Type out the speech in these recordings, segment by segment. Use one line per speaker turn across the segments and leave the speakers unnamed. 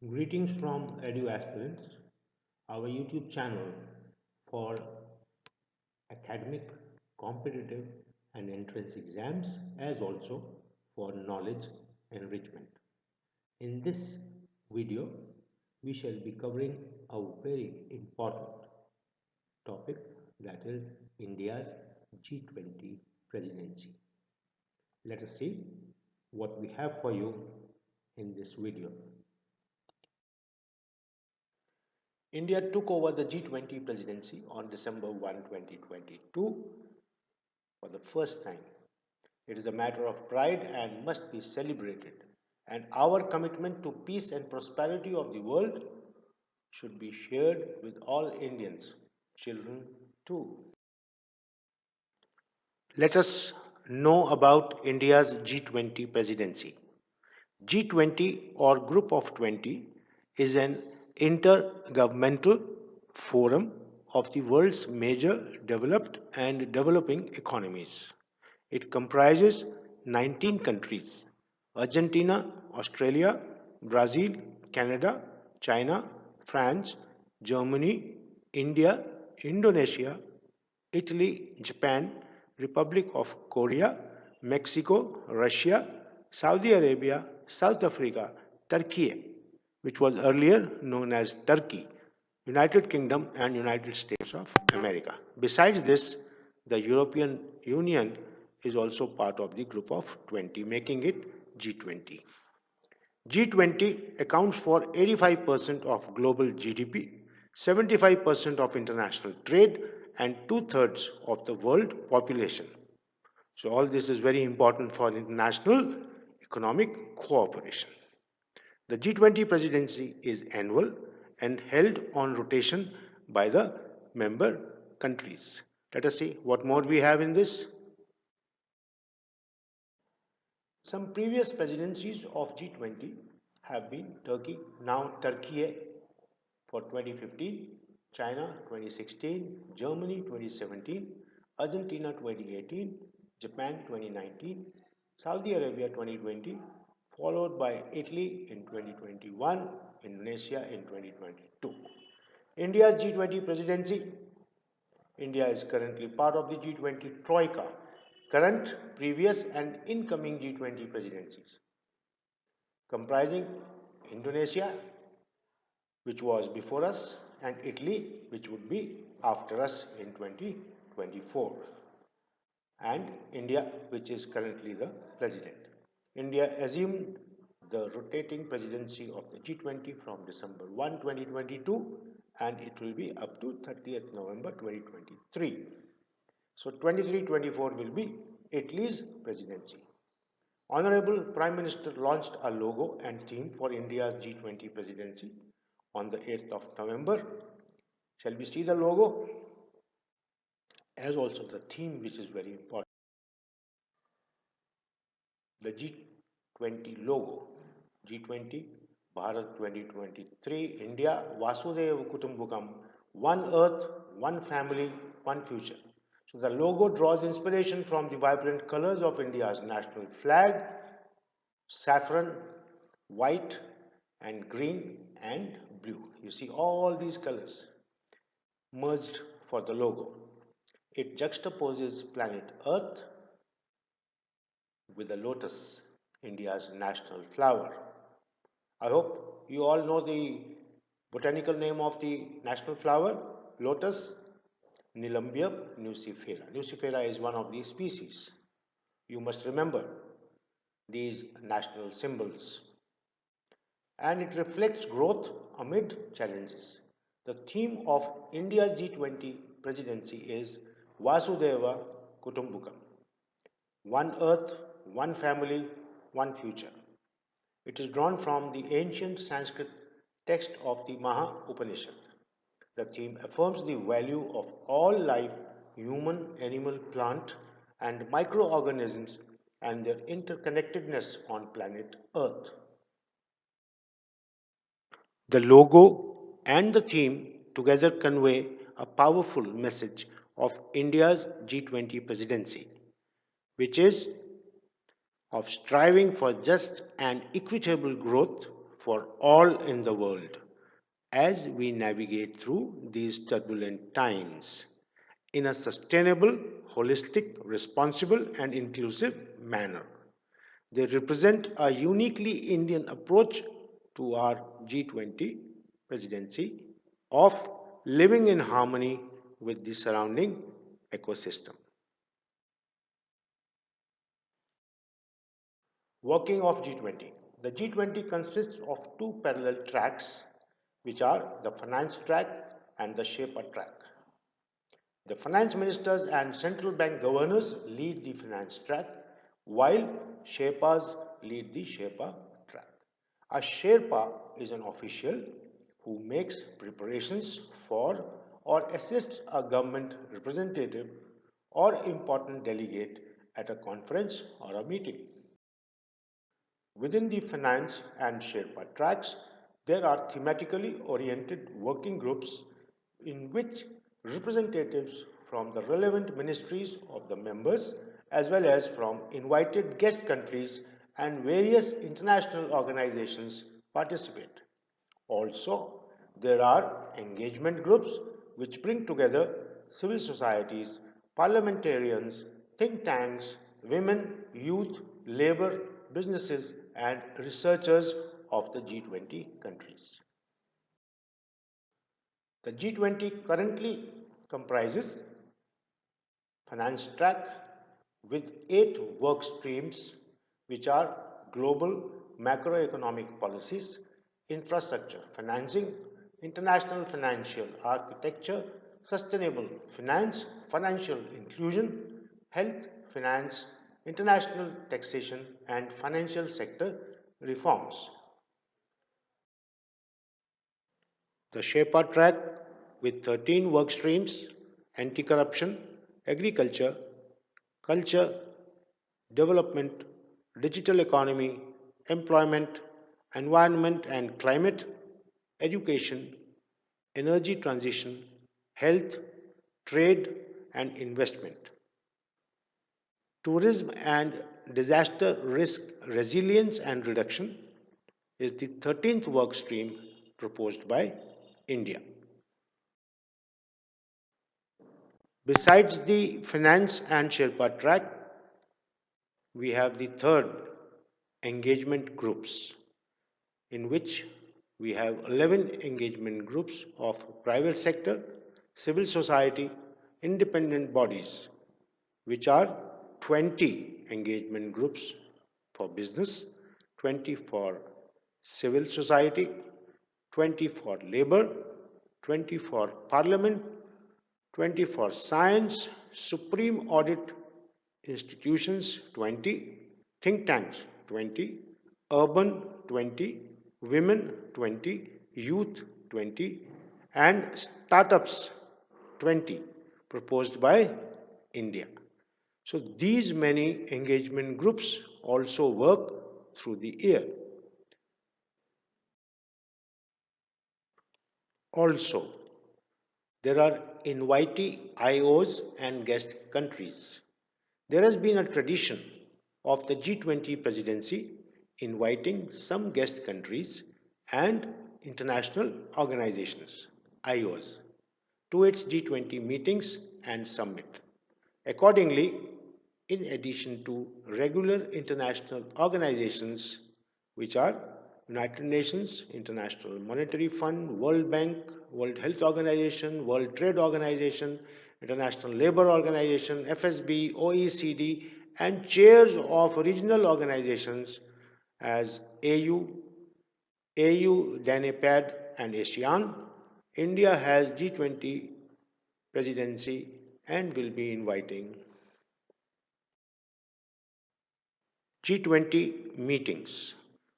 Greetings from Edu Aspirants, our YouTube channel for academic, competitive, and entrance exams, as also for knowledge enrichment. In this video, we shall be covering a very important topic, that is India's G20 presidency. Let us see what we have for you in this video. India took over the G20 presidency on December 1, 2022 for the first time. It is a matter of pride and must be celebrated. And our commitment to peace and prosperity of the world should be shared with all Indians, children too. Let us know about India's G20 presidency. G20 or Group of 20 is an intergovernmental forum of the world's major developed and developing economies. It comprises 19 countries: Argentina, Australia, Brazil, Canada, China, France, Germany, India, Indonesia, Italy, Japan, Republic of Korea, Mexico, Russia, Saudi Arabia, South Africa, Turkey, which was earlier known as Turkey, United Kingdom, and United States of America. Besides this, the European Union is also part of the group of 20, making it G20. G20 accounts for 85% of global GDP, 75% of international trade, and two-thirds of the world population. So all this is very important for international economic cooperation. The G20 presidency is annual and held on rotation by the member countries. Let us see what more we have in this. Some previous presidencies of G20 have been Turkey, now Turkey for 2015, China 2016, Germany 2017, Argentina 2018, Japan 2019, Saudi Arabia 2020, followed by Italy in 2021, Indonesia in 2022. India's G20 presidency. India is currently part of the G20 Troika, current, previous, and incoming G20 presidencies, comprising Indonesia, which was before us, and Italy, which would be after us in 2024, and India, which is currently the president. India assumed the rotating presidency of the G20 from December 1, 2022, and it will be up to 30th November 2023. So 23-24 will be Italy's presidency. Honorable Prime Minister launched a logo and theme for India's G20 presidency on the 8th of November. Shall we see the logo? As also the theme, which is very important. The G20 logo. G20, Bharat 2023, India, Vasudhaiva Kutumbakam, one earth, one family, one future. So the logo draws inspiration from the vibrant colors of India's national flag: saffron, white, and green, and blue. You see all these colors merged for the logo. It juxtaposes planet Earth with the lotus, India's national flower. I hope you all know the botanical name of the national flower, lotus, Nelumbium nucifera. Nucifera is one of these species. You must remember these national symbols. And it reflects growth amid challenges. The theme of India's G20 presidency is Vasudhaiva Kutumbakam, one earth, one family, one future. It is drawn from the ancient Sanskrit text of the Maha Upanishad. The theme affirms the value of all life, human, animal, plant, and microorganisms, and their interconnectedness on planet Earth. The logo and the theme together convey a powerful message of India's G20 presidency, which is of striving for just and equitable growth for all in the world as we navigate through these turbulent times in a sustainable, holistic, responsible, and inclusive manner. They represent a uniquely Indian approach to our G20 presidency of living in harmony with the surrounding ecosystem. Working of G20. The G20 consists of two parallel tracks, which are the finance track and the Shaper track. The finance ministers and central bank governors lead the finance track, while Sherpas lead the Sherpa track. A Sherpa is an official who makes preparations for or assists a government representative or important delegate at a conference or a meeting. Within the finance and Sherpa tracks, there are thematically oriented working groups in which representatives from the relevant ministries of the members as well as from invited guest countries and various international organizations participate. Also, there are engagement groups which bring together civil societies, parliamentarians, think tanks, women, youth, labor, businesses, and researchers of the G20 countries. The G20 currently comprises finance track with 8 work streams which are global macroeconomic policies, infrastructure financing, international financial architecture, sustainable finance, financial inclusion, health, finance, international taxation, and financial sector reforms. The Sherpa track with 13 work streams: anti corruption, agriculture, culture, development, digital economy, employment, environment and climate, education, energy transition, health, trade, and investment. Tourism and disaster risk resilience and reduction is the 13th work stream proposed by India. Besides the finance and Sherpa track, we have the third engagement groups, in which we have 11 engagement groups of private sector, civil society, independent bodies, which are 20 engagement groups for business, 20 for civil society, 20 for labor, 20 for parliament, 20 for science, supreme audit institutions 20, think tanks 20, urban 20, women 20, youth 20, and startups 20 proposed by India. So these many engagement groups also work through the year. Also, there are invitee IOs and guest countries. There has been a tradition of the G20 presidency inviting some guest countries and international organizations, IOs, to its G20 meetings and summit. Accordingly, in addition to regular international organizations, which are United Nations, International Monetary Fund, World Bank, World Health Organization, World Trade Organization, International Labour Organization, FSB, OECD, and chairs of regional organizations as AU, DANEPAD, and ASEAN, India has G20 presidency and will be inviting G20 meetings.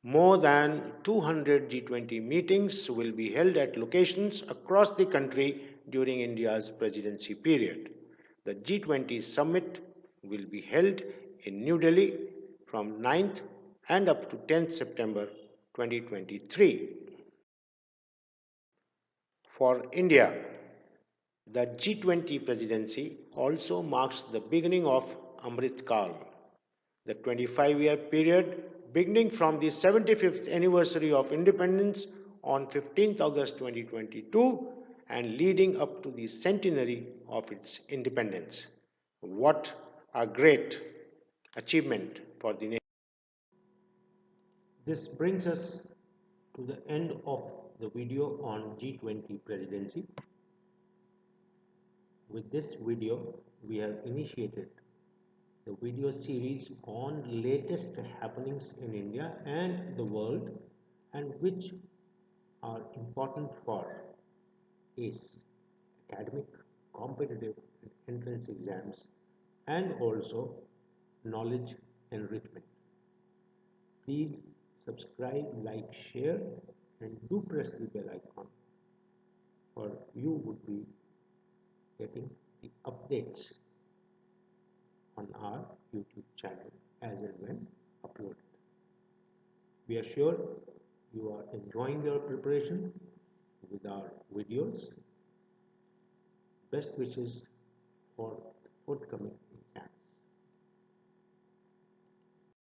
More than 200 G20 meetings will be held at locations across the country during India's presidency period. The G20 summit will be held in New Delhi from 9th and up to 10th September 2023. For India, the G20 presidency also marks the beginning of Amrit Kal, the 25-year period beginning from the 75th anniversary of independence on 15th August 2022 and leading up to the centenary of its independence. What a great achievement for the nation. This brings us to the end of the video on G20 presidency. With this video, we have initiated the video series on latest happenings in India and the world and which are important for ACE, academic, competitive and entrance exams, and also knowledge enrichment. Please subscribe, like, share and do press the bell icon for you would be getting the updates on our YouTube channel as and when uploaded. We are sure you are enjoying your preparation with our videos. Best wishes for the forthcoming